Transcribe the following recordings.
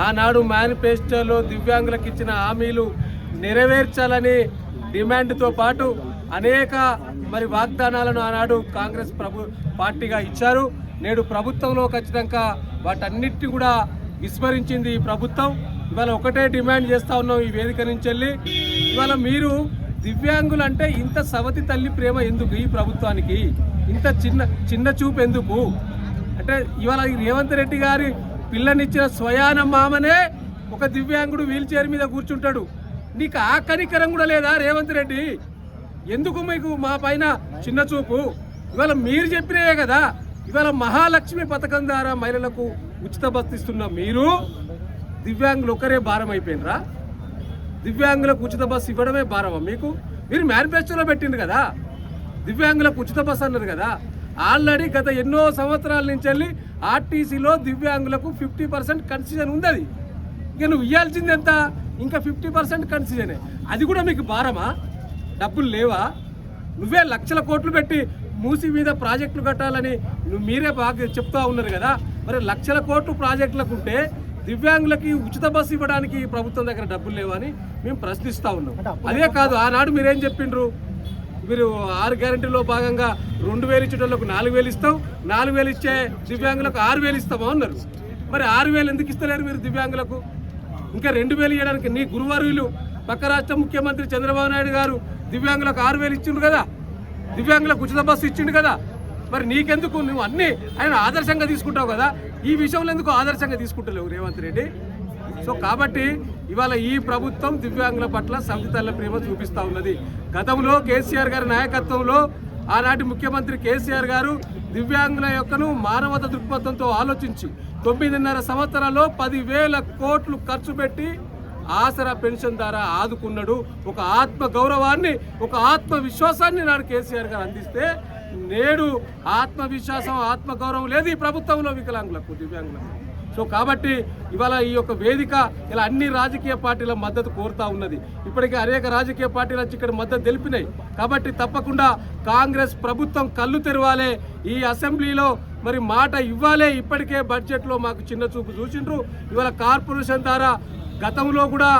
ఆనాడు మేనిఫెస్టోలో దివ్యాంగులకు ఇచ్చిన హామీలు నెరవేర్చాలని డిమాండ్తో పాటు అనేక వాగ్దానాలను ఆనాడు కాంగ్రెస్ పార్టీగా ఇచ్చారు. నేడు ప్రభుత్వంలోకి వచ్చినాక వాటన్నిటిని కూడా విస్మరించింది ఈ ప్రభుత్వం. ఇవాళ ఒకటే డిమాండ్ చేస్తూ ఉన్నాం ఈ వేదిక నుంచి వెళ్ళి, ఇవాళ మీరు దివ్యాంగులు అంటే ఇంత సవతి తల్లి ప్రేమ ఎందుకు ఈ ప్రభుత్వానికి, ఇంత చిన్న చూపు ఎందుకు అంటే ఇవాళ రేవంత్ రెడ్డి గారి పిల్లనిచ్చిన స్వయాన మామనే ఒక దివ్యాంగుడు వీల్ చైర్ మీద కూర్చుంటాడు. నీకు ఆ కనికరం కూడా లేదా రేవంత్ రెడ్డి? ఎందుకు మీకు మా పైన చిన్న చూపు? ఇవాళ మీరు చెప్పినాయే కదా, ఇవాళ మహాలక్ష్మి పథకం ద్వారా మహిళలకు ఉచిత బస్సు ఇస్తున్న మీరు దివ్యాంగులు ఒకరే భారం అయిపోయినరా? దివ్యాంగులకు ఉచిత బస్సు ఇవ్వడమే భారమా మీకు? మీరు మేనిఫెస్టోలో పెట్టిండ్రు కదా దివ్యాంగులకు ఉచిత బస్సు అన్నారు కదా. ఆల్రెడీ గత ఎన్నో సంవత్సరాల నుంచి వెళ్ళి ఆర్టీసీలో దివ్యాంగులకు 50% కన్సెషన్ ఉంది. అది ఇక నువ్వు ఇవ్వాల్సింది ఎంత? ఇంకా 50% కన్సెషనే. అది కూడా మీకు భారమా? డబ్బులు లేవా? నువ్వే లక్షల కోట్లు పెట్టి మూసి మీద ప్రాజెక్టులు కట్టాలని మీరే బాగా చెప్తా ఉన్నారు కదా. మరి లక్షల కోట్లు ప్రాజెక్టులకు ఉంటే దివ్యాంగులకి ఉచిత బస్సు ఇవ్వడానికి ప్రభుత్వం దగ్గర డబ్బులు లేవని మేము ప్రశ్నిస్తూ ఉన్నాం. అదే కాదు, ఆనాడు మీరేం చెప్పిండ్రు? మీరు 6 గ్యారెంటీలో భాగంగా 2000 ఇచ్చేటోళ్ళకు 4000 ఇస్తాం, 4000 ఇచ్చే దివ్యాంగులకు 6000 ఇస్తామా అన్నారు. మరి 6000 ఎందుకు ఇస్తలేరు మీరు దివ్యాంగులకు? ఇంకా 2000 ఇవ్వడానికి నీ గురువారులు పక్క రాష్ట్ర ముఖ్యమంత్రి చంద్రబాబు నాయుడు గారు దివ్యాంగులకు 6000 ఇచ్చిండు కదా, దివ్యాంగులకు ఉచిత బస్సు ఇచ్చిండు కదా. మరి నీకెందుకు? నువ్వు అన్నీ ఆయన ఆదర్శంగా తీసుకుంటావు కదా, ఈ విషయంలో ఎందుకు ఆదర్శంగా తీసుకుంటలేవు రేవంత్ రెడ్డి? సో కాబట్టి ఇవాళ ఈ ప్రభుత్వం దివ్యాంగుల పట్ల సవితల్ల ప్రేమ చూపిస్తూ ఉన్నది. గతంలో కేసీఆర్ గారి నాయకత్వంలో ఆనాటి ముఖ్యమంత్రి కేసీఆర్ గారు దివ్యాంగుల యొక్కను మానవత దృక్పథంతో ఆలోచించి 9.5 సంవత్సరాల్లో 10,000 కోట్లు ఖర్చు పెట్టి ఆసరా పెన్షన్ ద్వారా ఆదుకున్నాడు. ఒక ఆత్మ గౌరవాన్ని, ఒక ఆత్మవిశ్వాసాన్ని నాడు కేసీఆర్ గారు అందిస్తే నేడు ఆత్మవిశ్వాసం, ఆత్మగౌరవం లేదు ఈ ప్రభుత్వంలో వికలాంగులకు, దివ్యాంగులకు. సో కాబట్టి ఇవాళ ఈ యొక్క వేదిక ఇలా అన్ని రాజకీయ పార్టీల మద్దతు కోరుతా ఉన్నది. ఇప్పటికే అనేక రాజకీయ పార్టీలు వచ్చి ఇక్కడ మద్దతు తెలిపినాయి. కాబట్టి తప్పకుండా కాంగ్రెస్ ప్రభుత్వం కళ్ళు తెరవాలే, ఈ అసెంబ్లీలో మాట ఇవ్వాలే. ఇప్పటికే బడ్జెట్లో మాకు చిన్న చూపు చూసిండ్రు. ఇవాళ కార్పొరేషన్ ద్వారా గతంలో కూడా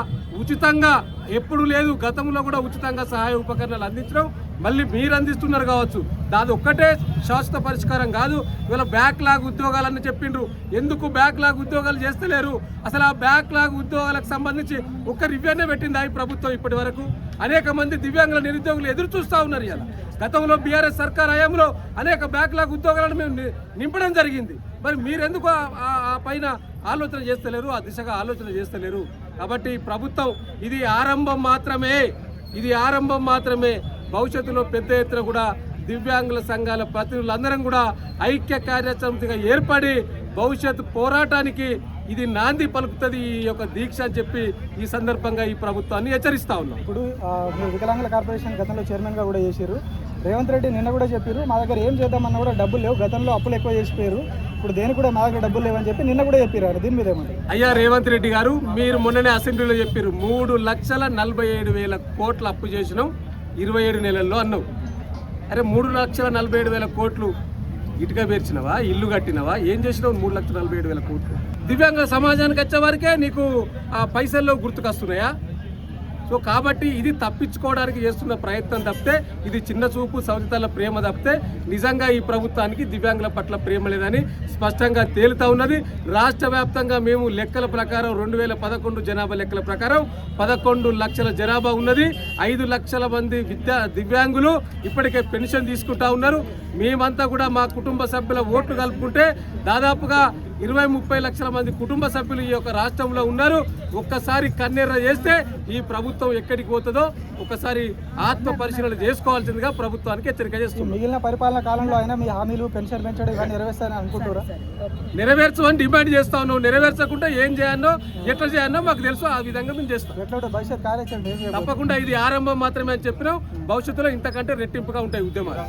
ఉచితంగా ఎప్పుడు లేదు, గతంలో కూడా ఉచితంగా సహాయ ఉపకరణాలు అందించడం మళ్ళీ మీరు అందిస్తున్నారు కావచ్చు. దాని ఒక్కటే శాశ్వత పరిష్కారం కాదు. ఇవాళ బ్యాక్లాగ్ ఉద్యోగాలని చెప్పిండ్రు. ఎందుకు బ్యాక్లాగ్ ఉద్యోగాలు చేస్తలేరు? అసలు ఆ బ్యాక్లాగ్ ఉద్యోగాలకు సంబంధించి ఒక్క రివ్యూనే పెట్టింది ఈ ప్రభుత్వం ఇప్పటి వరకు. అనేక మంది దివ్యాంగుల నిరుద్యోగులు ఎదురు చూస్తూ ఉన్నారు. ఇలా గతంలో బీఆర్ఎస్ సర్కార్ హయాంలో అనేక బ్యాక్లాగ్ ఉద్యోగాలను మేము నింపడం జరిగింది. మరి మీరెందుకు ఆ పైన ఆలోచన చేస్తలేరు, ఆ దిశగా ఆలోచన చేస్తలేరు? కాబట్టి ప్రభుత్వం ఇది ఆరంభం మాత్రమే, ఇది ఆరంభం మాత్రమే. భవిష్యత్తులో పెద్ద ఎత్తున కూడా దివ్యాంగుల సంఘాల ప్రతినిధులందరం కూడా ఐక్య కార్యాచరణగా ఏర్పడి భవిష్యత్తు పోరాటానికి ఇది నాంది పలుకుతుంది ఈ యొక్క దీక్ష అని చెప్పి ఈ సందర్భంగా ఈ ప్రభుత్వాన్ని హెచ్చరిస్తా ఉన్నాం. ఇప్పుడు వికలాంగుల కార్పొరేషన్ గతంలో చైర్మన్గా కూడా చేశారు. రేవంత్ రెడ్డి నిన్న కూడా చెప్పారు, మా దగ్గర ఏం చేద్దామన్నా కూడా డబ్బులు లేవు, గతంలో అప్పులు ఎక్కువ చేసిపోయారు, ఇప్పుడు దేనికి కూడా మా దగ్గర డబ్బులు లేవని చెప్పి నిన్న కూడా చెప్పారు. దీని మీద ఏమంటారు? అయ్యా రేవంత్ రెడ్డి గారు, మీరు మొన్ననే అసెంబ్లీలో చెప్పారు 3,47,000 కోట్ల అప్పు చేసినాం 27 నెలల్లో అన్నావు. అరే 3,47,000 కోట్లు ఇటుక పేర్చినవా, ఇల్లు కట్టినవా, ఏం చేసినావు? 3,47,000 కోట్లు దివ్యాంగ సమాజానికి వచ్చే వరకే నీకు ఆ పైసల్లో గుర్తుకొస్తున్నాయా? సో కాబట్టి ఇది తప్పించుకోవడానికి చేస్తున్న ప్రయత్నం తప్పితే, ఇది చిన్న చూపు సౌతితల ప్రేమ తప్పితే నిజంగా ఈ ప్రభుత్వానికి దివ్యాంగుల పట్ల ప్రేమ లేదని స్పష్టంగా తేలుతా ఉన్నది. రాష్ట్ర వ్యాప్తంగా మేము లెక్కల ప్రకారం 2011 జనాభా లెక్కల ప్రకారం 11 లక్షల జనాభా ఉన్నది. 5 లక్షల మంది దివ్యాంగులు ఇప్పటికే పెన్షన్ తీసుకుంటా ఉన్నారు. మేమంతా కూడా మా కుటుంబ సభ్యుల ఓట్లు కలుపుకుంటే దాదాపుగా 20-30 లక్షల మంది కుటుంబ సభ్యులు ఈ యొక్క రాష్ట్రంలో ఉన్నారు. ఒక్కసారి కన్నెర్ర చేస్తే ఈ ప్రభుత్వం ఎక్కడికి పోతుందో ఒకసారి ఆత్మ పరిశీలన చేసుకోవాల్సిందిగా ప్రభుత్వానికి హెచ్చరిక చేస్తుంది. మిగిలిన పరిపాలన కాలంలో అయినా మీ హామీలు పెన్షన్ పెంచడం ఇవన్నీ నెరవేర్స్తారని అనుకుంటారా? నెరవేర్చమని డిమాండ్ చేస్తా ఉన్నావు. నెరవేర్చకుండా ఏం చేయాలో ఎట్లా చేయాలో మాకు తెలుసు, ఆ విధంగా మేము చేస్తాం. ఎట్లా భవిష్యత్ కార్యాచరణ తప్పకుండా ఇది ఆరంభం మాత్రమే అని చెప్పినాం. భవిష్యత్తులో ఇంతకంటే రెట్టింపుగా ఉంటాయి ఉద్యమాలు.